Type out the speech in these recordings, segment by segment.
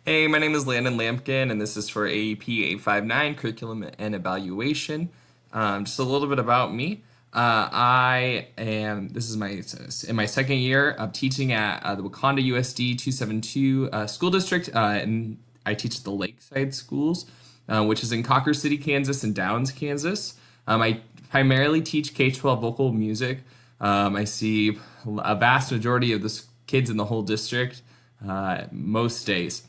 Hey, my name is Landon Lampkin, and this is for AEP 859 Curriculum and Evaluation. Just a little bit about me. This is in my second year of teaching at the Wakanda USD 272 school district, and I teach at the Lakeside Schools, which is in Cocker City, Kansas, and Downs, Kansas. I primarily teach K-12 vocal music. I see a vast majority of the kids in the whole district most days.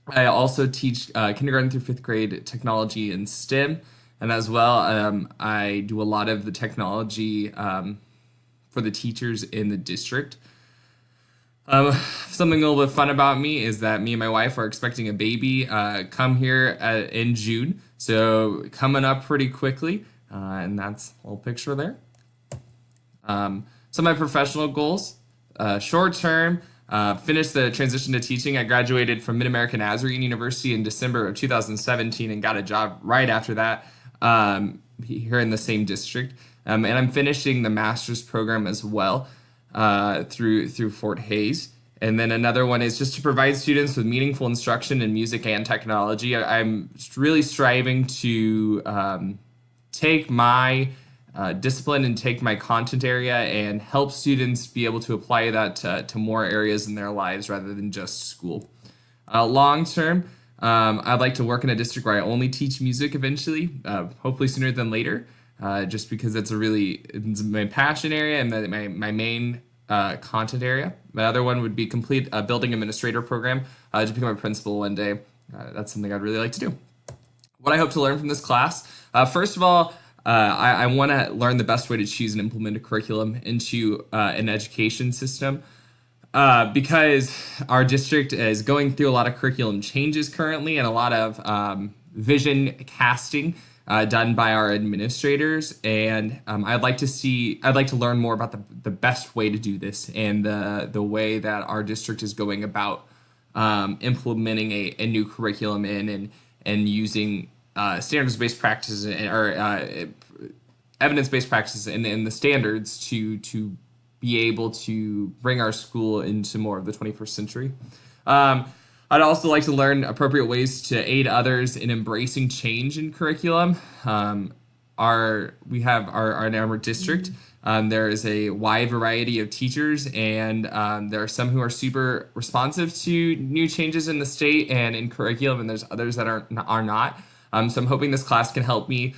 I also teach kindergarten through fifth grade technology and STEM, and as well, I do a lot of the technology for the teachers in the district. Something a little bit fun about me is that me and my wife are expecting a baby come here in June, so coming up pretty quickly, and that's a little picture there. Some of my professional goals, short term, finished the transition to teaching. I graduated from Mid-American Nazarene University in December of 2017 and got a job right after that here in the same district. And I'm finishing the master's program as well through Fort Hayes. And then another one is just to provide students with meaningful instruction in music and technology. I'm really striving to take my discipline and take my content area and help students be able to apply that to more areas in their lives rather than just school. Long term, I'd like to work in a district where I only teach music eventually, hopefully sooner than later, just because it's my passion area and my main content area. My other one would be complete a building administrator program to become a principal one day. That's something I'd really like to do. What I hope to learn from this class, first of all, I want to learn the best way to choose and implement a curriculum into an education system because our district is going through a lot of curriculum changes currently and a lot of vision casting done by our administrators. And I'd like to learn more about the best way to do this and the way that our district is going about implementing a new curriculum and using standards-based practices or evidence-based practices and the standards to be able to bring our school into more of the 21st century. I'd also like to learn appropriate ways to aid others in embracing change in curriculum. In our district, there is a wide variety of teachers, and there are some who are super responsive to new changes in the state and in curriculum, and there's others that are not. So I'm hoping this class can help me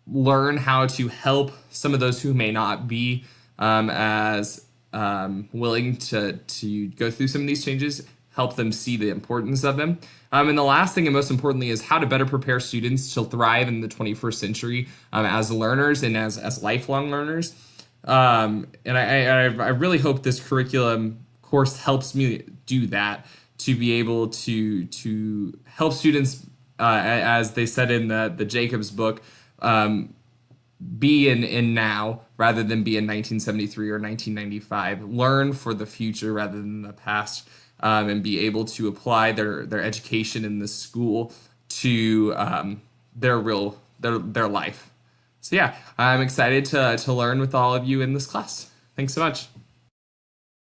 learn how to help some of those who may not be as willing to go through some of these changes, help them see the importance of them. And the last thing, and most importantly, is how to better prepare students to thrive in the 21st century as learners and as lifelong learners. And I really hope this curriculum course helps me do that, to be able to help students, as they said in the Jacobs book, be in now rather than be in 1973 or 1995. Learn for the future rather than the past, and be able to apply their education in the school to their life. So yeah, I'm excited to learn with all of you in this class. Thanks so much.